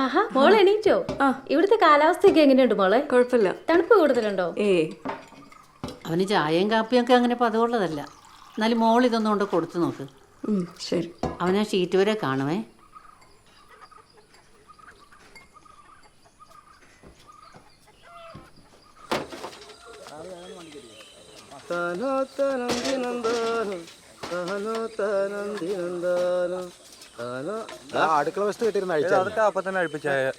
ആഹാ മോളെ എണീറ്റോ? ഇവിടുത്തെ കാലാവസ്ഥയൊക്കെ എങ്ങനെയുണ്ട് മോളെ? കുഴപ്പമില്ല. തണുപ്പ് കൂടുതലുണ്ടോ? അവന് ചായയും കാപ്പിയും ഒക്കെ അങ്ങനെ പതിവുള്ളതല്ല. എന്നാലും മോൾ ഇതൊന്നും കൊണ്ട് കൊടുത്തു നോക്ക്. ശരി. അവനാ ഷീറ്റ് വരെ കാണുമേ. അടുക്കള വസ്തു കിട്ടിയിരുന്ന അതൊക്കെ അപ്പൊ തന്നെ അഴിപ്പിച്ചായ.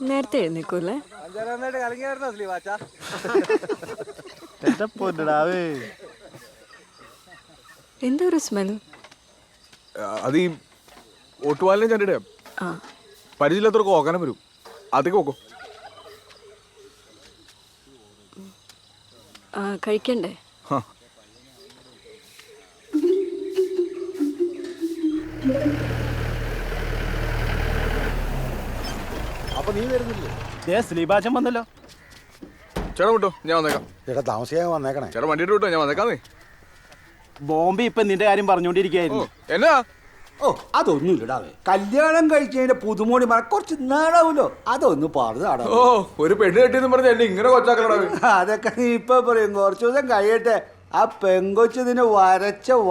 നേരത്തെ എഴുന്നേക്കൂല്ലേ? എന്താ ഒരു സ്മെൽ? അത് ഈ ഒട്ടുപാലിനെ ചണ്ടിട പരിചയമില്ലാത്തവർക്ക് ഓക്കാനം വരും. അതൊക്കെ നോക്കോ. കഴിക്കണ്ടേ? അപ്പൊ നീ വരുന്നില്ലേ? സ്ലീപാച്ചൻ വന്നല്ലോ. ചേട്ടാ വിട്ടോ, ഞാൻ വന്നേക്കാം. ചേട്ടാ താമസിയാൻ വന്നേക്കണേ. ചേട്ടാ വണ്ടിയിട്ട് വിട്ടോ, ഞാൻ വന്നേക്കാന്നേ. ബോംബെ ഇപ്പൊ നിന്റെ കാര്യം പറഞ്ഞോണ്ടിരിക്കായിരുന്നു. എന്നാ? അതൊന്നുമില്ലടാവേ. കല്യാണം കഴിച്ചതിന്റെ പുതുമോടി കുറച്ച് നാടാവൂലോ, അതൊന്ന് പാടുതാടാ. ഒരു പെണ്ണ് കെട്ടിയെന്ന് പറഞ്ഞ എന്നെ ഇങ്ങനെ കൊച്ചാക്കലടാ. അതൊക്കെ നീ ഇപ്പൊ പറയും, കുറച്ചു ദിവസം കഴിയട്ടെ. ആ പെങ്കൊച്ചതിന്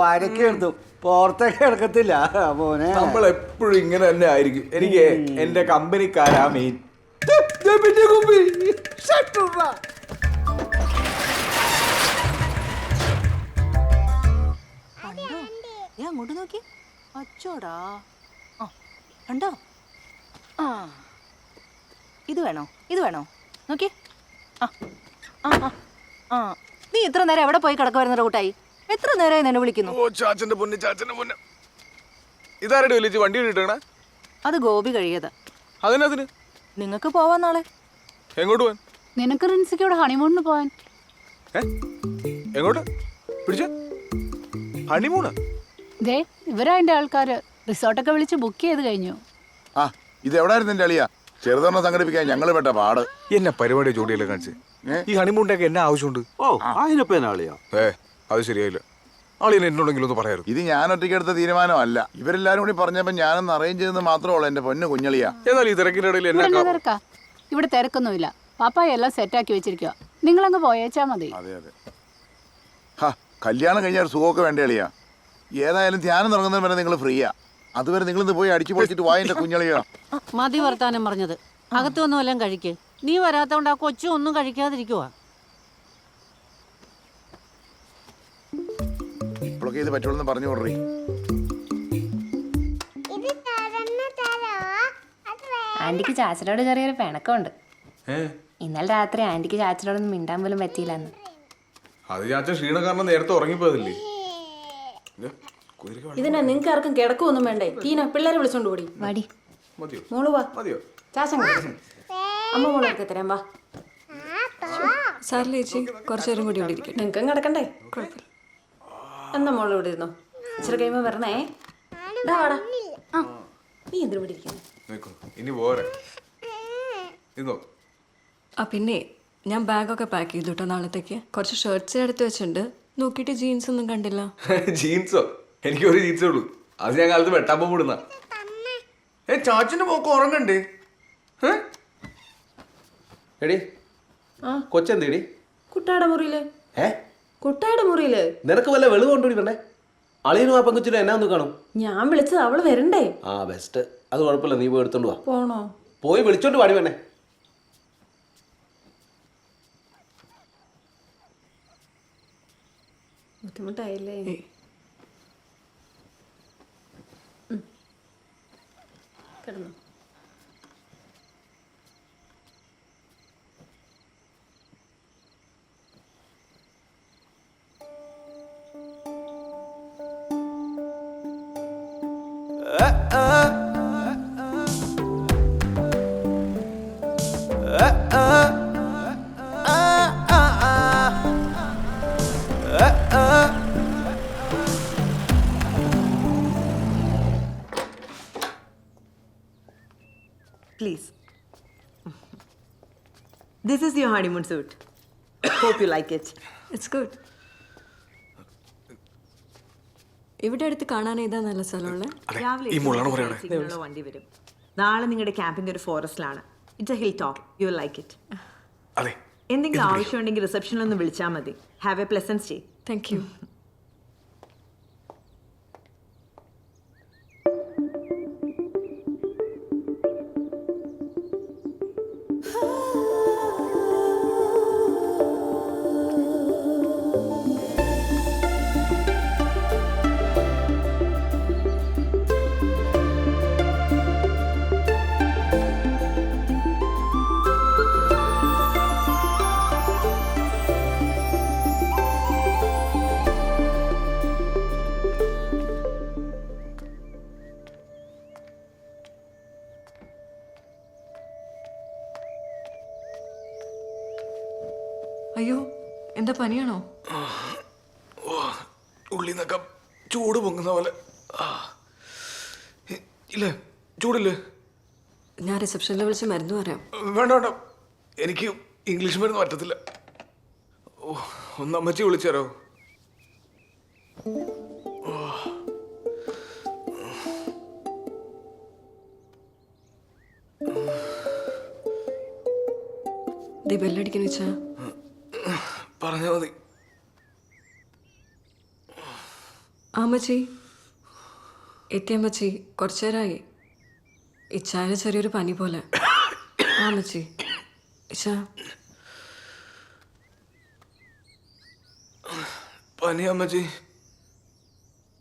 വരക്കെടുത്തു പുറത്തേക്ക് എടുക്കത്തില്ല മോനെ. നമ്മൾ എപ്പോഴും ഇങ്ങനെ തന്നെ ആയിരിക്കും. എനിക്ക് എന്റെ കമ്പനിക്കാരാ മെയിൻ. ഞാൻ അങ്ങോട്ട് നോക്കി. അച്ചോടാ, കണ്ടോ? ഇത് വേണോ? ഇത് വേണോ? നോക്കി. നീ ഇത്ര നേരം എവിടെ പോയി കിടക്കുവായിരുന്നു റൂട്ടായി? എത്ര നേരമായി നിന്നെ വിളിക്കുന്നു? ഇതാരുടെ വിളിച്ച് വണ്ടി കിട്ടണ? അത് ഗോപി കഴിയതാ. അതിനതിന് നിങ്ങക്ക് പോവാൻ നാളെ. എങ്ങോട്ട് പോവാൻ? നിനക്ക് റിൻസിക്കോട് ഹണിമൂണിന് പോവാൻ. എങ്ങോട്ട് പിടിച്ച ഹണിമൂണ്? ഇവരതിന്റെ ആൾക്കാര് റിസോർട്ടൊക്കെ വിളിച്ച് ബുക്ക് ചെയ്ത് കഴിഞ്ഞു. ഇത് എവിടായിരുന്നു എന്റെ അളിയാ? ചെറുതൊരെണ്ണം സംഘടിപ്പിക്കാൻ ഞങ്ങൾ പെട്ട പാട്. എന്നെ പരിപാടി ജോഡിയല്ലേ കാണിച്ച്. ഈ ഹണിമൂണിന്റെ എന്നെ ആവശ്യമുണ്ട്. അത് ശരിയായില്ല. ആളിയെ എന്നോടെങ്കിലും ഒന്ന് പറയായിരുന്നു. ഇത് ഞാൻ ഒറ്റയ്ക്ക് എടുത്ത തീരുമാനമല്ല. ഇവരെല്ലാരും കൂടി പറഞ്ഞപ്പോ ഞാനൊന്ന് അറേഞ്ച് ചെയ്തെന്ന് മാത്രമേ ഉള്ളൂ എന്റെ പൊന്നു കുഞ്ഞളിയാ. എന്നാൽ ഈ തിരക്കിന്റെ ഇടയിൽ തിരക്കാ? ഇവിടെ തിരക്കൊന്നുമില്ല. പാപ്പായ എല്ലാം സെറ്റാക്കി വെച്ചിരിക്കുക. നിങ്ങളങ്ങ് പോയേച്ചാ മതി. അതെ അതെ. കല്യാണം കഴിഞ്ഞാൽ സുഖമൊക്കെ വേണ്ട അളിയാ. ഏതായാലും ധ്യാനം തുടങ്ങുന്നതിന് വരെ നിങ്ങൾ ഫ്രീയാ. അതുവരെ നിങ്ങളിന്ന് പോയി അടിച്ചു പൊളിച്ചിട്ട് വായന്റെ കുഞ്ഞളിയാ. മതി വർത്താനം പറഞ്ഞത്. അകത്തൊന്നും എല്ലാം കഴിക്ക്. നീ വരാത്തോണ്ട് ആ കൊച്ചു ഒന്നും കഴിക്കാതിരിക്കുവാ. ഇപ്പോഴൊക്കെ ഇത് പറ്റുള്ളൂ പറഞ്ഞു കൊടുറി. ആന്റിക്ക് ചാച്ചനോട് ചെറിയൊരു പിണക്കമുണ്ട്. ഇന്നലെ രാത്രി ആന്റിക്ക് ചാച്ചനോടൊന്നും മിണ്ടാൻ പോലും പറ്റിയില്ലെന്ന്. അത് ചാച്ച ക്ഷീണം കാരണം നേരത്തെ ഉറങ്ങിപ്പോയതല്ലേ. ഇതിനാ നിങ്ങൾക്ക് ആർക്കും കിടക്കൊന്നും വേണ്ടേ? ടീന പിള്ളേരെ വിളിച്ചോണ്ട് ഓടി. വാടി മോള് വാ. മതിയോ? ചാച്ചൻ അമ്മ മോളെ എടുത്ത് തരാം. വാ. സാറിലെ ചേച്ചി കുറച്ചു നേരം കൂടി ഇവിടെ ഇരിക്കട്ടെ. നിങ്ങൾക്കും കിടക്കണ്ടേ? കുഴപ്പമില്ല. എന്നാ മോള് ഇവിടെ ഇരുന്നോ. ഇച്ചിരി കഴിയുമ്പോ വരണേ. വാടാ. നീ എന്തിനു ഇവിടെ ഇരിക്കുന്നു? ഇനി പോരെ. പിന്നെ ഞാൻ ബാഗൊക്കെ പാക്ക് ചെയ്തു കേട്ടോ നാളത്തേക്ക്. കുറച്ച് ഷർട്ട്സ് എടുത്ത് വെച്ചിട്ടുണ്ട്. നോക്കിയിട്ട് ജീൻസ് ഒന്നും കണ്ടില്ല. ജീൻസോ? എനിക്ക് ഒരു ജീൻസേ ഉള്ളൂ. അത് ഞാൻ കാലത്ത് വെട്ടാൻ പോകുന്ന. ചാച്ചന്റെ പോക്ക് ഉറങ്ങണ്ടേ? എടി കൊച്ചെന്തേടി? കുട്ടായുടെ മുറിയില്. കുട്ടായുടെ മുറിയില് നിനക്ക് വല്ല വെളിവ് കൊണ്ടുപോയി വേണ്ടേ? അളിയനും ആ പെങ്കുച്ചിനും എന്നാ ഒന്ന് കാണും. ഞാൻ വിളിച്ചത് അവള് വരണ്ടേ? ബെസ്റ്റ്. അത് കുഴപ്പമില്ല, നീ പോയി എടുത്തോണ്ട് വാ. പോണോ? പോയി വിളിച്ചോണ്ട് പാടി വേണേ. ബുദ്ധിമുട്ടായില്ലേ? കിടന്നു. Please. This is your honeymoon suit. Hope you like it. It's good. ഇവിടെ അടുത്ത് കാണാൻ ഏതാ നല്ല സ്ഥലമുള്ളത്? രാവിലെ ഈ മുള്ളാണ് പറയണേ. സിഗ്നലുള്ള വണ്ടി വരും. നാളെ നിങ്ങളുടെ ക്യാമ്പിംഗ് ഒരു ഫോറസ്റ്റിലാണ്. It's a hill top. You will like it. അതെ, എന്തെങ്കിലും ആവശ്യമുണ്ടെങ്കിൽ റിസപ്ഷനിൽ ഒന്ന് വിളിച്ചാൽ മതി. Have a pleasant stay. Thank you. അയ്യോ, എന്താ പനിയാണോ? ഉള്ളി നിന്നൊക്കെ ചൂട് പൊങ്ങുന്ന പോലെ. ഇല്ലേ, ചൂടില്ലേ? ഞാൻ റിസപ്ഷനിൽ വിളിച്ച് മരുന്ന് പറയാം. വേണ്ട വേണ്ട, എനിക്ക് ഇംഗ്ലീഷ് മരുന്ന് പറ്റത്തില്ല. ഒന്ന് അമ്മച്ചി വിളിച്ചു തരാമോ? ബെല്ലടിക്കുന്ന വെച്ചാ പറഞ്ഞാ മതി. അമ്മച്ചി എത്തിയമ്മച്ചി, കുറച്ചു നേരമായി. ഇച്ചാന് ചെറിയൊരു പനി പോലെ. അമ്മച്ചി ഇച്ചാ പനി അമ്മച്ചി,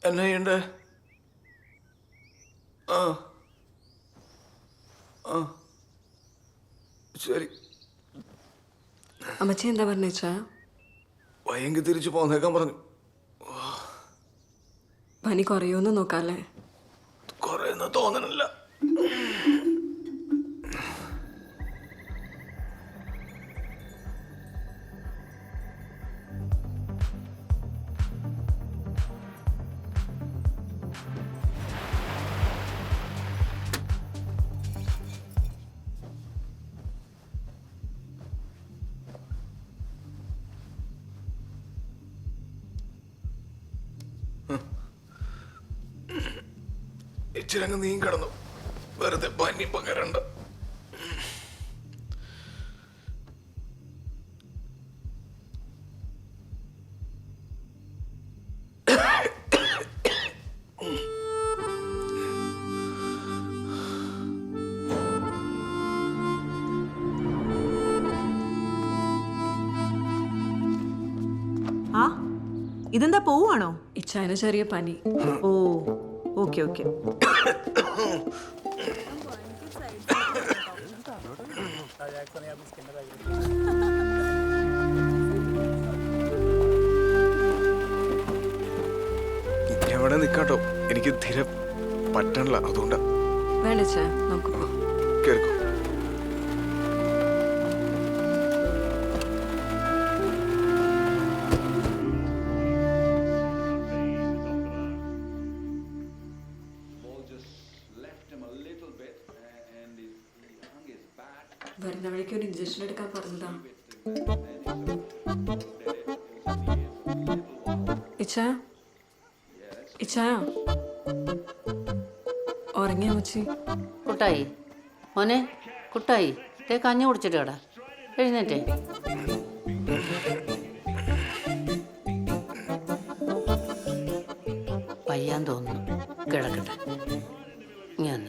എന്നെ ചെയ്യണ്ടേ? ആ ആ ശരി. അമ്മച്ചി എന്താ പറഞ്ഞേച്ചാ? വയ്യെങ്കിൽ തിരിച്ചു പോന്നേക്കാൻ പറഞ്ഞു. പനി കുറയുമെന്ന് നോക്കാല്ലേ? കുറേന്ന് തോന്നണില്ല. ഇച്ചിരങ്ങ് നീ കിടന്നു, വെറുതെ പനി പകരണ്ട. ആ ഇതെന്താ പോവാണോ? ഇച്ചാന് ചെറിയ പനി. ഓ ഓക്കെ ഓക്കെ. എവിടെ നിക്കാട്ടോ, എനിക്ക് തീരെ പറ്റണില്ല, അതുകൊണ്ടാ. വേണ്ടച്ചാ, നമുക്ക് പോവാം. കേൾക്കോ? വരുന്ന വഴിക്ക് ഒരു ഇഞ്ചക്ഷൻ എടുക്കാൻ പറഞ്ഞതാ. ഇച്ചാ ഇച്ചാ ഉറങ്ങിയ അമ്മച്ചി? കുട്ടായി മോനെ, കുട്ടായി തേ കഞ്ഞി കുടിച്ചിട്ട് കേടാ, എഴുന്നേറ്റേ. വയ്യാൻ തോന്നുന്നു, കിടക്കട്ടെ. ഞാൻ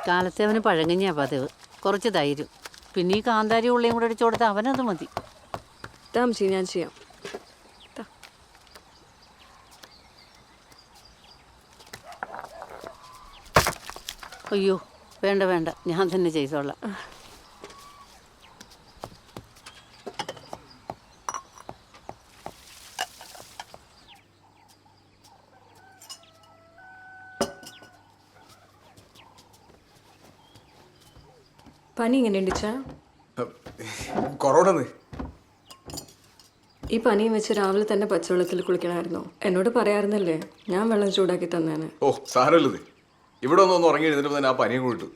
കാലത്തെ അവന് പഴങ്കഞ്ഞാ പതിവ്, കുറച്ച് ധൈര്യം, പിന്നെ ഈ കാന്താരി ഉള്ളിയും കൂടെ അടിച്ചു കൊടുത്താൽ അവനത് മതി. അമ്മച്ചി ഞാൻ ചെയ്യാം. അയ്യോ വേണ്ട വേണ്ട, ഞാൻ തന്നെ ചെയ്തോളാം. പനി എങ്ങനെയുണ്ട് ഇച്ചാ? കൊറോണന്ന് ഈ പനിയും വെച്ച് രാവിലെ തന്നെ പച്ചവെള്ളത്തിൽ കുളിക്കണമായിരുന്നോ? എന്നോട് പറയാറുന്നല്ലേ, ഞാൻ വെള്ളം ചൂടാക്കി തന്നേനെ. ഓ സാരമല്ലത്. ഇവിടെ ഒന്ന് ഉറങ്ങി എഴുന്നിട്ട് തന്നെ ആ പനിയും കൂട്ടു.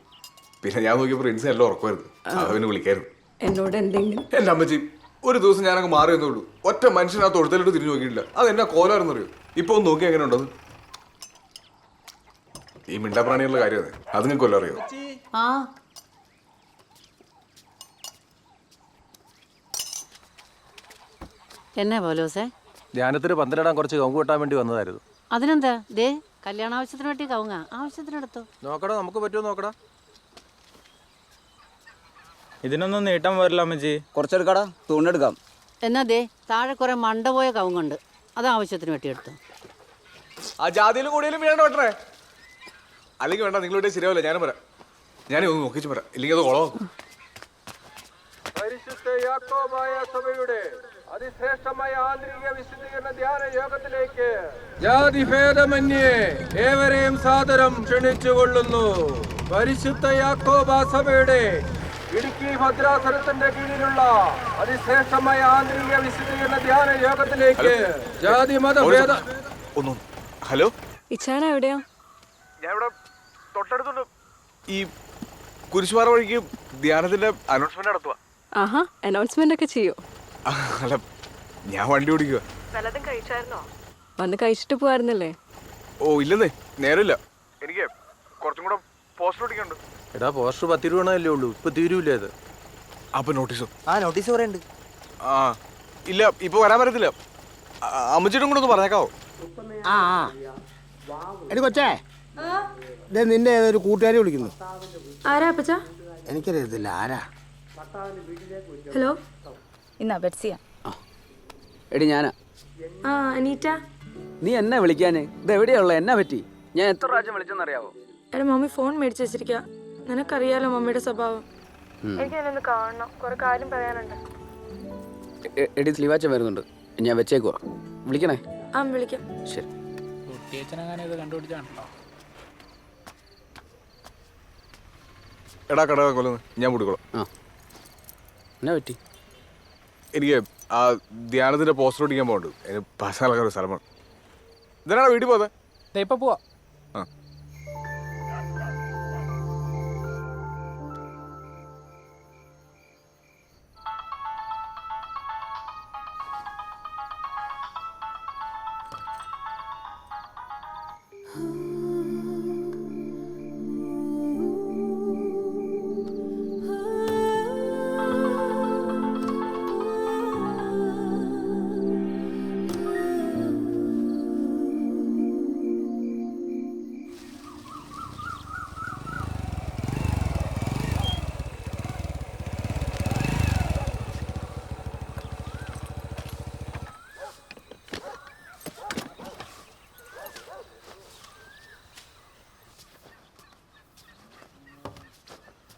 പിന്നെ ഞാൻ നോക്കിയപ്പോൾ പ്രിൻസ് എല്ലാം ഉറക്കുമായിരുന്നു. അവന് വിളിക്കായിരുന്നു. എന്നോട് എന്തെങ്കിലും എൻ്റെ അമ്മച്ചി ഒരു ദിവസം ഞാനങ്ങ് മാറി എന്നുള്ളൂ. ഒറ്റ മനുഷ്യൻ ആ തൊഴുത്തലിട്ട് തിരിഞ്ഞു നോക്കിയിട്ടില്ല. അത് എന്നാ കോലായിരുന്നറിയോ? ഇപ്പൊ ഒന്ന് നോക്കി എങ്ങനെ ഉണ്ടത്? ഈ മിണ്ടാപ്രാണികളുടെ കാര്യം അതെ, അത് നിങ്ങൾക്ക് കൊല്ലം അറിയോ? ആ എന്നാ പോലോസേ? ധ്യാനത്തിന് പന്തലിടാൻ കുറച്ച് കവുങ്ങ് വെട്ടാൻ വേണ്ടി വന്നതായിരുന്നു. അതിനെന്താ? ദേ കല്യാണ ആവശ്യത്തിന് വേണ്ടി കവുങ്ങ ആവശ്യത്തിനെടുത്തോ. നോക്കടാ, നമുക്ക് പറ്റുമോ നോക്കടാ. ഇതിനൊന്നും നീട്ടം വരില്ല അമ്മച്ചി. കുറച്ചെടുക്കാടാ, തുണിയെടുക്കാം. എന്നാ ദേ താഴെ കുറെ മണ്ട പോയ കവുങ്ങുണ്ട്, അത് ആവശ്യത്തിന് വെട്ടിയെടുത്തോ. ആ ജാതിയിലും കൂടിയാലും വീഴാണ്ട് വെട്ടണേ. അല്ലെങ്കിൽ വേണ്ട, നിങ്ങളുടെ ശരിയാവില്ല. ഞാനും പറയാം. ഞാനേ ഒന്ന് നോക്കിച്ച് പറയാം, ഇല്ലെങ്കിൽ അത് കുളമാക്കും. പരിശുദ്ധ യാക്കോബായ സഭയുടെ അതിശ്രേഷ്ഠമായ ആന്തരിക വിശുദ്ധീകരണ ധ്യാന യോഗത്തിലേക്ക് ജാതിഭേദമന്യേ ഏവരെയും സാദരം ക്ഷണിച്ചുകൊള്ളുന്നു. പരിശുദ്ധ യാക്കോബ സഭയുടെ ഇടുക്കി ഭദ്രാസനത്തിന്റെ കീഴിലുള്ള അതിശ്രേഷ്ഠമായ ആന്തരിക വിശുദ്ധീകരണ ധ്യാന യോഗത്തിലേക്ക് ജാതി മതഭേദ. ഹലോ, ഇച്ചാന എവിടെയാ? ഞാൻ ഇവിടെ തൊട്ടടുത്തുണ്ട്. ഈ കുരിശുപാറ വഴിക്ക് ധ്യാനത്തിന്റെ അനൗൺസ്മെന്റ് നടത്തുക. ആഹാ, അനൗൺസ്മെന്റ് ഒക്കെ ചെയ്യോ? അല്ല, ഞാൻ വണ്ടി ഓടിക്കുക. വന്ന് കഴിച്ചിട്ട് പോവായിരുന്നല്ലേ? ഓ ഇല്ലെന്നേ, നേരമില്ല. എനിക്ക് കുറച്ചും കൂടെ പോസ്റ്റർ ഓടിക്കുന്നുണ്ട്. എടാ, പോസ്റ്റർ 10 രൂപയല്ലേ ഉള്ളൂ, ഇപ്പൊ തീരൂലേ അത്? അപ്പൊ നോട്ടീസോ? ആ നോട്ടീസ് പറയുന്നുണ്ട്. ആ ഇല്ല, ഇപ്പൊ വരാൻ പറ്റത്തില്ല. അമ്മച്ചിട്ടും കൂടെ ഒന്ന് പറഞ്ഞേക്കാവോ? ആ എടി കൊച്ചേ, നിന്റെ ഏതൊരു കൂട്ടുകാരി വിളിക്കുന്നു. ആരാ അപ്പച്ച? എനിക്കറിയത്തില്ല ആരാ. ഹലോ, ഇന്നാ ബെറ്റ്സിയാ. എടി ഞാനാ. ആ അനീറ്റ. നീ എന്നെ വിളിക്കാന് ഇത് എവിടെയുള്ള എന്നാ പറ്റി? ഞാൻ എത്ര പ്രാവശ്യം വിളിച്ചെന്നറിയാവോ? എടാ, മമ്മി ഫോൺ മേടിച്ച് വെച്ചിരിക്കുക. നിനക്കറിയാലോ മമ്മിയുടെ സ്വഭാവം. എനിക്ക് എന്നൊന്ന് കാണണം, കുറെ കാര്യം പറയാനുണ്ട്. എടി സ്ലീവാച്ച വരുന്നുണ്ട്, ഞാൻ വെച്ചേക്കുവാ. വിളിക്കണേ. ആ വിളിക്കാം. ശരി. എടാ കട കൊല്ലുന്നു, ഞാൻ കൂടിക്കോളാം. ആ എന്നാ പറ്റി? എനിക്ക് ആ ധ്യാനത്തിന്റെ പോസ്റ്റർ ഓടിക്കാൻ പോകണ്ട്. എനിക്ക് പശാലൊക്കെ ഒരു സ്ഥലമാണ്. ഇതിനാണ് വീട്ടിൽ പോകാതെ. ഇപ്പൊ പോവാ. ആ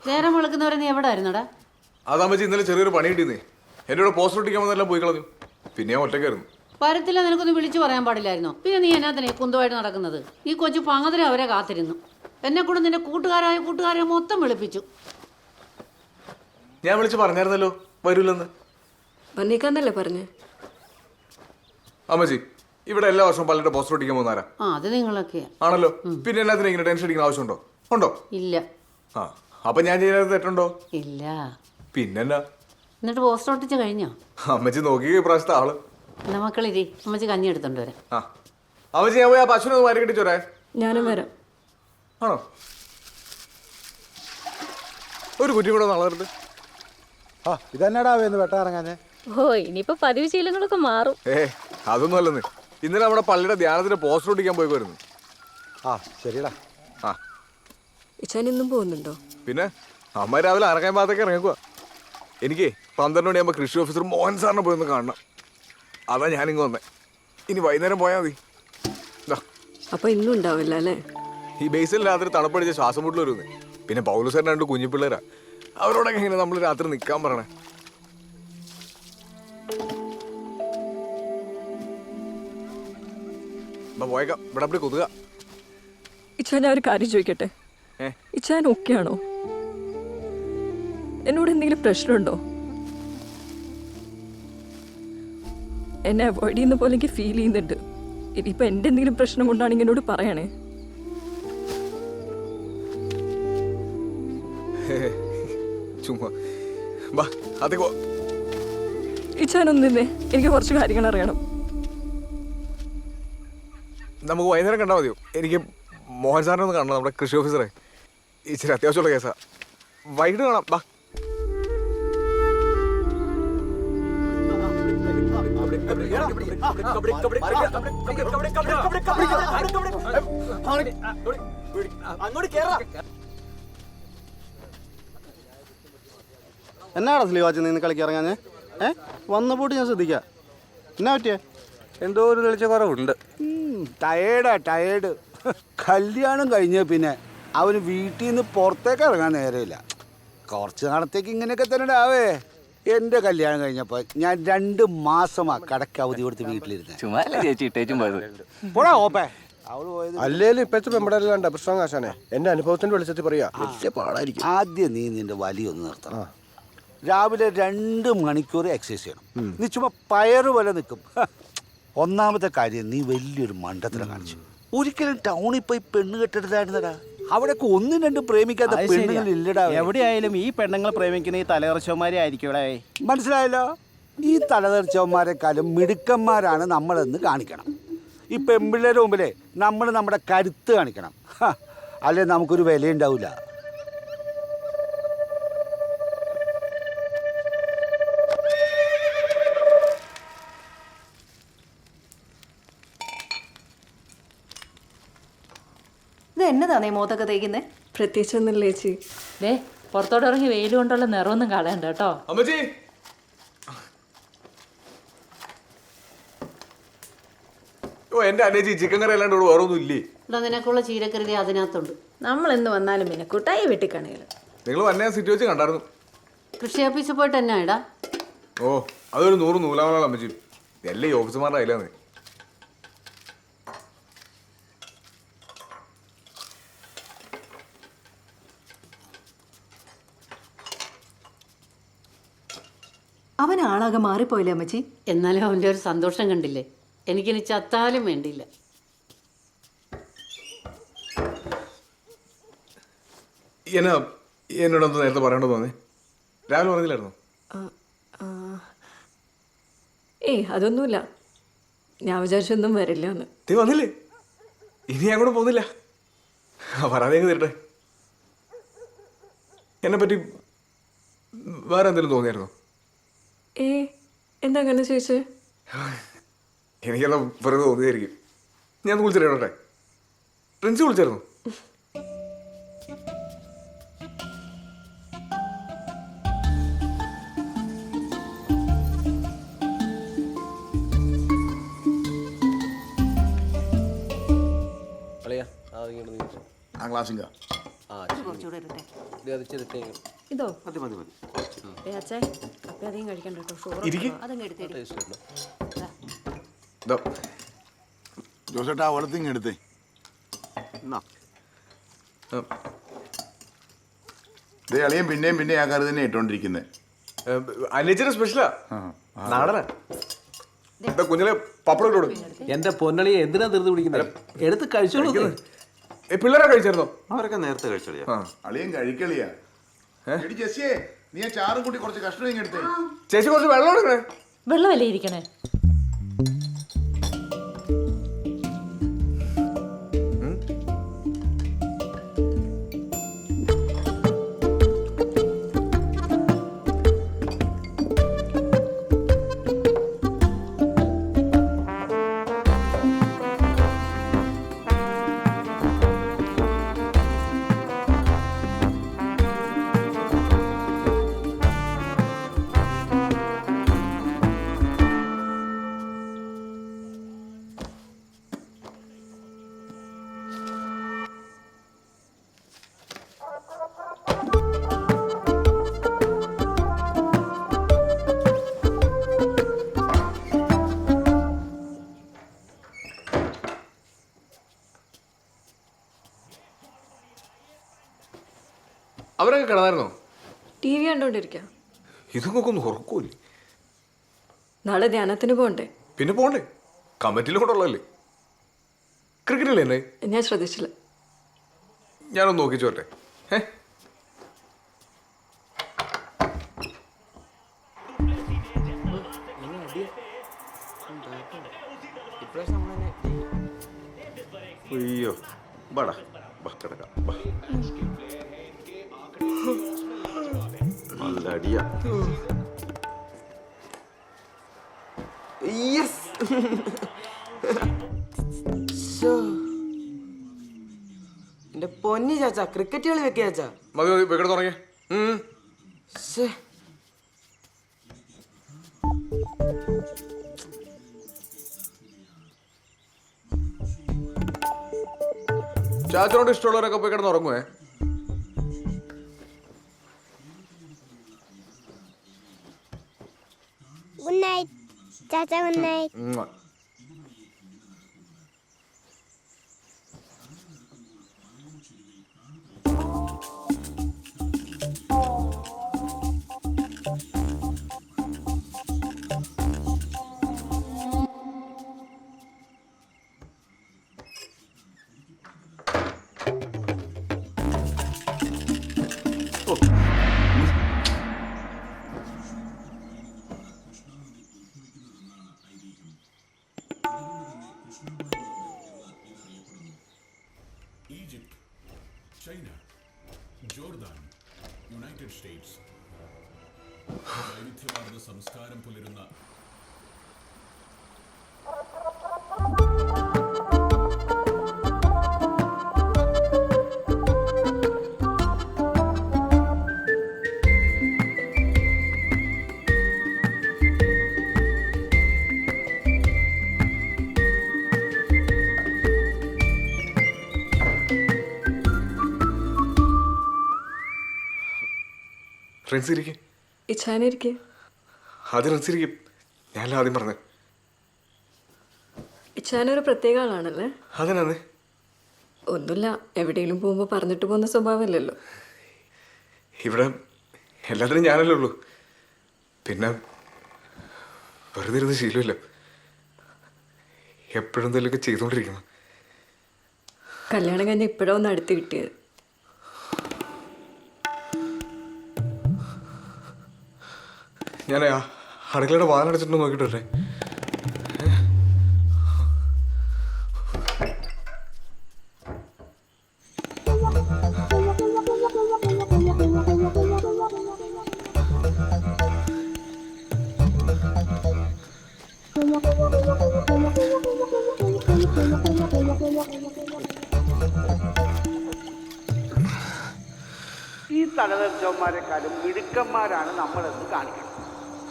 നേരം വിളിക്കുന്നവരെ നീ എവിടെ ആയിരുന്നടാ? അതാമ്പച്ചി ഇന്നലെ ചെറിയൊരു പണി കിട്ടിയെന്നേ. എൻ്റെ കൂടെ പോസ്റ്റർ ഒട്ടിക്കാൻ വന്നെല്ലാം പോയി കളഞ്ഞു. പിന്നെ ഞാൻ ഒറ്റയ്ക്കായിരുന്നു. വരത്തില്ല, നിനക്കൊന്നും വിളിച്ചു പറയാൻ പാടില്ലായിരുന്നോ? പിന്നെ നീ എന്നാത്തിനെ കുന്തമായിട്ട് നടക്കുന്നത്? ഈ കൊച്ചു പങ്ങതിരെ അവരെ കാത്തിരുന്നു. എന്നെ കൂടെ നിന്റെ കൂട്ടുകാരെ മൊത്തം വിളിപ്പിച്ചു. ഞാൻ വിളിച്ച് പറഞ്ഞായിരുന്നല്ലോ വരൂലെന്ന്. വന്നേക്കാന്നല്ലേ പറഞ്ഞേ? അമ്മച്ചി, ഇവിടെ എല്ലാ വർഷവും പലരുടെ പോസ്റ്റർ ഒട്ടിക്കാൻ പോകുന്നാരാ? ആ അത് നിങ്ങളൊക്കെയാ ആണല്ലോ. പിന്നെ എല്ലാത്തിനും ഇങ്ങനെ ടെൻഷൻ അടിക്കുന്ന ആവശ്യമുണ്ടോ? ഉണ്ടോ? ഇല്ല. ആ അപ്പൊ ഞാൻ ചെയ്യുന്നത് തെറ്റുണ്ടോ? ഇല്ല. പിന്നെന്നാ? എന്നിട്ട് പോസ്റ്റർ ഒട്ടിച്ച് കഴിഞ്ഞോ? അമ്മച്ചി നോക്കി ഇപ്രാവശ്യത്തെ ആള്. എന്നാ മക്കളിരി, അമ്മച്ചി കഞ്ഞി എടുത്തോണ്ട് വരാം. ആ അമ്മച്ചി, ഞാൻ പോയി ആ പശുവിനെ ഒന്ന് മാറി കെട്ടിച്ചോരേ. ഞാനും വരാം. ആണോ? ഒരു കുറ്റി കൂടെ വളർത്ത്. ആ ഇതെന്നാടാ വേന്ന് വെട്ടാറങ്ങാഞ്ഞേ? ഓ ഇനിയിപ്പോ പതിവ് ശീലങ്ങളൊക്കെ മാറും. അതൊന്നും അല്ലെന്ന്. ഇന്നലെ നമ്മുടെ പള്ളിയുടെ ധ്യാനത്തിന്റെ പോസ്റ്റർ ഒട്ടിക്കാൻ പോയി വരുന്നു. ആ ശരിടാ. ആ ഇച്ചാൻ ഇന്നും പോകുന്നുണ്ടോ? പിന്നെ അമ്മ രാവിലെ അറക്കാൻ ഭാഗത്തേക്ക് ഇറങ്ങിക്കുക. എനിക്ക് 12 മണിയാകുമ്പോൾ കൃഷി ഓഫീസർ മോഹൻ സാറിനെ പോയി ഒന്ന് കാണണം. അതാ ഞാനിങ്ങ് വന്നേ. ഇനി വൈകുന്നേരം പോയാൽ മതി. അപ്പൊ ഇന്നും ഉണ്ടാവില്ല അല്ലേ? ഈ ബേസിൽ രാത്രി തണുപ്പടിച്ച് ശ്വാസം മുട്ടൽ വരുന്നേ. പിന്നെ പൗലുസാറിന് 2 കുഞ്ഞു പിള്ളേരാ. അവരോടൊക്കെ എങ്ങനെ നമ്മൾ രാത്രി നിൽക്കാൻ പറയണേ? പോയേക്കാം. ഇവിടെ അപ്പടി കൊതുക. ഇച്ചാൻ ഞാൻ ഒരു കാര്യം ചോദിക്കട്ടെ? ഇച്ചാൻ ഓക്കെയാണോ? എന്നോട് എന്തെങ്കിലും പ്രശ്നമുണ്ടോ? എന്നെ അവോയ്ഡ് ചെയ്യുന്ന പോലെ എനിക്ക് ഫീൽ ചെയ്യുന്നുണ്ട്. ഇനിയിപ്പോൾ എൻ്റെ എന്തെങ്കിലും പ്രശ്നം കൊണ്ടാണെങ്കിൽ എന്നോട് പറയണേ. ചുമ്മാ വാ അതേക്കോ. ഇച്ചാനൊന്നിന്നെ, എനിക്ക് കുറച്ച് കാര്യങ്ങൾ അറിയണം. നമുക്ക് വൈകുന്നേരം കണ്ടാൽ മതിയോ? എനിക്ക് മോഹൻ സാറിനെ ഒന്ന് കാണണം, നമ്മുടെ കൃഷി ഓഫീസറെ. ഇച്ചിരി അത്യാവശ്യമുള്ള കേസാ. വൈകിട്ട് കാണാം. വാ. എന്നാടാ സ്ലീവാച്ച് നിന്ന് കളിക്കിറങ്ങാഞ്ഞേ? വന്ന പോട്ട് ഞാൻ ശ്രദ്ധിക്കാം. എന്നാ പറ്റിയേ? എന്തോ ഒരു തെളിച്ച കുറവുണ്ട്. ടയേർഡ്. കല്യാണം കഴിഞ്ഞ പിന്നെ അവന് വീട്ടിൽ നിന്ന് പുറത്തേക്ക് ഇറങ്ങാൻ നേരമില്ല. കുറച്ച് നാളത്തേക്ക് ഇങ്ങനെയൊക്കെ തന്നെ ആവേ. എൻ്റെ കല്യാണം കഴിഞ്ഞപ്പോൾ ഞാൻ 2 മാസമാണ് കടക്ക് അവധി കൊടുത്ത് വീട്ടിലിരുന്നത്. പോടാ ഓപ്പേ. അവള് പോയത് അല്ലേലും ഇപ്പോഴത്തെ പെമ്പടല്ലാണ്ട് പ്രശ്നം ആശാനെ. എൻ്റെ അനുഭവത്തിന്റെ വെളിച്ചത്തിൽ പറയാ, വലിയ പാടായിരിക്കും. ആദ്യം നീ നിന്റെ വലിയൊന്ന് നിർത്തണം. രാവിലെ 2 മണിക്കൂർ എക്സസൈസ് ചെയ്യണം. നീ ചുമ്മാ പയറ് പോലെ നിൽക്കും. ഒന്നാമത്തെ കാര്യം, നീ വലിയൊരു മണ്ടത്തരം കാണിച്ചു. ഒരിക്കലും ടൗണിൽ പോയി പെണ്ണ് കെട്ടെടുത്തായിരുന്നടാ. അവിടെയൊക്കെ 1-2 പ്രേമിക്കാത്ത പെണ്ണുങ്ങൾ ഇല്ലടാ. എവിടെയായാലും ഈ പെണ്ണുങ്ങൾ പ്രേമിക്കുന്ന ഈ തലകർച്ചവന്മാരെ ആയിരിക്കൂടെ. മനസ്സിലായല്ലോ? ഈ തലതെറിച്ചവന്മാരെക്കാളും മിടുക്കന്മാരാണ് നമ്മളെന്ന് കാണിക്കണം. ഈ പെൺപിള്ളേരുടെ മുമ്പിലേ നമ്മൾ നമ്മുടെ കരുത്ത് കാണിക്കണം. അല്ലെ നമുക്കൊരു വിലയുണ്ടാവില്ല. ഇത് എന്നതാണേ മോത്തൊക്കെ തേക്കുന്നേ? പ്രത്യേകിച്ചൊന്നുമില്ല ചേച്ചി. ദേ പുറത്തോട്ട് ഇറങ്ങി വെയിൽ കൊണ്ടുള്ള നിറമൊന്നും കളയണ്ട കേട്ടോ. അമ്മച്ചി, ഓ എൻ്റെ അനേച്ചി ചിക്കൻ കറി അല്ലാണ്ട് വേറെ ഒന്നും ഇല്ലേ? ഇവിടെ നിനക്കുള്ള ചീരക്കറി അതിനകത്തുണ്ട്. നമ്മൾ എന്ന് വന്നാലും പിന്നെ കുട്ടായി വെട്ടിക്കണേല്. നിങ്ങൾ വന്നെ സിറ്റി വെച്ച് കണ്ടായിരുന്നു. കൃഷി ഓഫീസിൽ പോയിട്ട് എന്നാ ഇടാ? ഓ അതൊരു 100 നൂലാമലാണ് അമ്മച്ചി. എല്ലാ ഈ ഓഫീസർമാരുടെ അതിലാണ്. അവൻ ആളാകെ മാറിപ്പോയില്ലേ അമ്മച്ചി? എന്നാലും അവൻ്റെ ഒരു സന്തോഷം കണ്ടില്ലേ? എനിക്കിനി ചത്താലും വേണ്ടിയില്ല. എന്നോടൊന്ന് നേരത്തെ പറയണ്ടോ തോന്നി? രാവിലെ പറഞ്ഞില്ലായിരുന്നു? അതൊന്നുമില്ല. ഞാൻ വിചാരിച്ചൊന്നും വരില്ല എന്ന്. നീ വന്നില്ലേ? ഇനി ഞാൻ കൂടെ പോകുന്നില്ല. പറയാതെ തരട്ടെ. എന്നെ പറ്റി വേറെ എന്തെങ്കിലും തോന്നിയായിരുന്നോ? എന്താ അങ്ങനെ ചോദിച്ചേ? എനിക്കെന്നാ വെറുതെ തോന്നിയായിരിക്കും. ഞാൻ വിളിച്ചിട്ടേ പ്രിൻസ് വിളിച്ചായിരുന്നു. ആ ഗ്ലാസിങ്ക ഇതോ അച്ഛേ അപ്പൊ അധികം കഴിക്കണ്ട കേട്ടോ. അതങ്ങ് എടുത്തേ. ജോസേട്ടാ വെള്ളത്തിങ് എടുത്തേ. അളിയൻ പിന്നെയും ആ കറി തന്നെ ഇട്ടോണ്ടിരിക്കുന്നത്. അനിയച്ചിയുടെ സ്പെഷ്യലാ, നാടനാ. കുഞ്ഞിലെ പപ്പടം ഇട്ടോളൂ. എന്റെ പൊന്നളിയെ എന്തിനാ ധൃതി പിടിക്കുന്നത്? എടുത്ത് കഴിച്ചോളൂ. പിള്ളേരാ കഴിച്ചായിരുന്നോ? അവരൊക്കെ നേരത്തെ കഴിച്ചോളിയാ. അളിയൻ കഴിക്കളിയാ. ജെസ്സിയെ നീ ആ ചാറും കൂട്ടി കുറച്ച് കഷ്ണം എടുത്തേ. ചേച്ചി കുറച്ച് വെള്ളം എടുക്കണേ. വെള്ളമല്ലേ ഇരിക്കണേ? അവരൊക്കെ കിടന്നായിരുന്നോ? T V കണ്ടോണ്ടിരിക്കാം. ഇതൊക്കെ ഒന്ന് ഉറക്കൂല്ലേ? നാളെ ധ്യാനത്തിന് പോകണ്ടേ? പിന്നെ പോണ്ടേ, കമ്മിറ്റിയിലും കൂടെ ഉള്ളതല്ലേ. ക്രിക്കറ്റല്ലേ എന്നെ? ഞാൻ ശ്രദ്ധിച്ചില്ല. ഞാനൊന്ന് നോക്കി ചോട്ടെ. അയ്യോ ബാടാ, കിടക്കാം. നല്ല അടിയാ. എന്റെ പൊന്നി ചാച്ചാ, ക്രിക്കറ്റ് കളി വെക്കുക ചാച്ചാ. മതി മതി, വെക്കട തുടങ്ങിയ. ചാച്ചനോട് ഇഷ്ടമുള്ളവരൊക്കെ പോയി കിടന്ന് ഉറങ്ങുവേ. ഗുഡ് നൈറ്റ് ചാച്ച. Good night. Egypt, China, Jordan, United States വൈവിധ്യമാർന്ന സംസ്കാരം പുലരുന്ന റൺസിരിക്കും. ഇച്ഛാനിരിക്കേ. ആദ്യം റൺസിരിക്കും. ഞാനല്ല ആദ്യം പറഞ്ഞത്. ഇച്ഛാനൊരു പ്രത്യേക ആളാണല്ലേ? അതിനാണ്. ഒന്നുമില്ല, എവിടെയെങ്കിലും പോകുമ്പോൾ പറഞ്ഞിട്ട് പോകുന്ന സ്വഭാവമല്ലല്ലോ. ഇവിടെ എല്ലാത്തിനും ഞാനല്ലേ ഉള്ളൂ. പിന്നെ വെറുതെ ഇരുന്ന് ശീലമില്ല. എപ്പോഴും എന്തെങ്കിലുമൊക്കെ ചെയ്തുകൊണ്ടിരിക്കണം. കല്യാണം കഴിഞ്ഞ് ഇപ്പോഴാണ് ഒന്ന് അടുത്ത് കിട്ടിയത്. ഞാൻ അടുക്കളയുടെ വാതിലടച്ചിട്ട് നോക്കിയിട്ടല്ലേ. ഈ തലതെറിച്ചവന്മാരെക്കാളും മിടുക്കന്മാരാണ് നമ്മളെന്ന് കാണിക്കണം.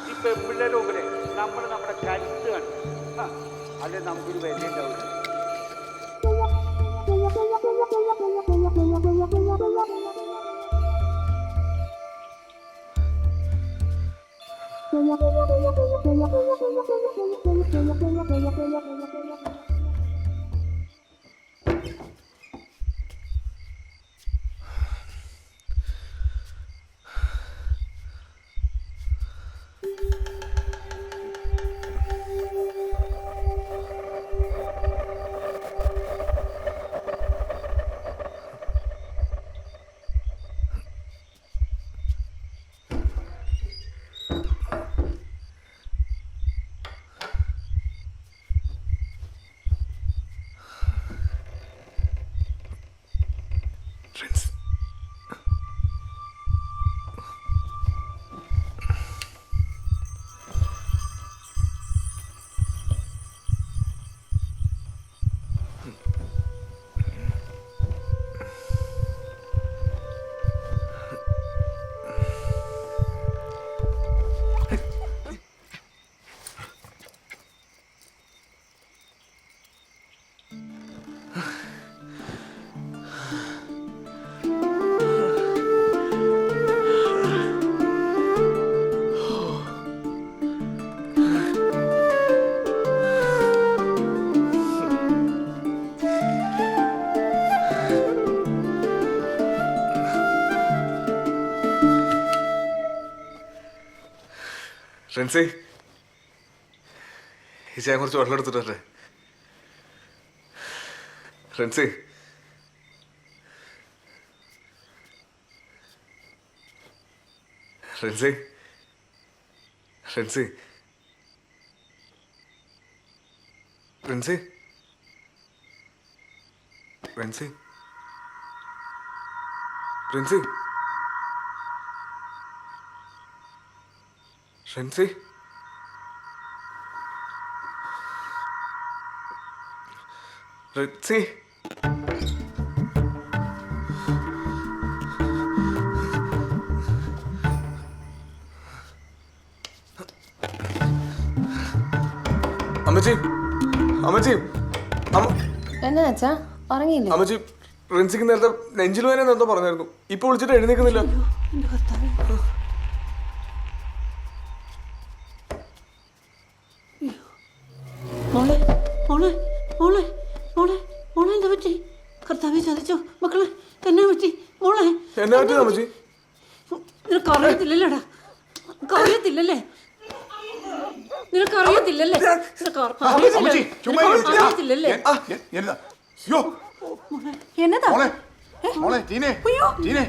ഈ പെൺപിള്ളേരുടെ മുമ്പിലെ നമ്മൾ നമ്മുടെ കരുത്ത് കണ്ടു അല്ലെ നമുക്കൊരു വില ഉണ്ടാവില്ല. ഫ്രണ്ട്സേ ഈ ചായ കുറച്ച് വെള്ളം എടുത്തിട്ടേ. ഫ്രണ്ട്സേ ഫ്രണ്ട്സേ ഫ്രണ്ട്സേ ഫ്രണ്ട്സേ ഫ്രണ്ട്സേ ഫ്രണ്ട്സേ ഫ്രണ്ട്സേ ഫ്രണ്ട്സേ അമ്മച്ചി അമ്മച്ചി എന്നാ അച്ഛാ ഉറങ്ങിയില്ലേ? അമ്മച്ചി റിൻസിക്ക് നേരത്തെ നെഞ്ചിൽ വേന എന്തോ പറഞ്ഞായിരുന്നു. ഇപ്പൊ വിളിച്ചിട്ട് എഴുന്നേക്കുന്നില്ല. മോളെ മോളെ മോളെ മോളെ മോളെ എന്താ പറ്റി? കർത്താവെ ചതിച്ചോ മക്കളെ? എന്നാ പറ്റി മോളെ? എന്നാ പറ്റി അമ്മച്ചി? നിനക്ക് അറിയത്തില്ലല്ലേടാ? അറിയത്തില്ലല്ലേ? നിനക്കറിയത്തില്ലല്ലേ? അറിയത്തില്ലല്ലേ? എന്നതാ? മോളെ ടീനെ ടീനെ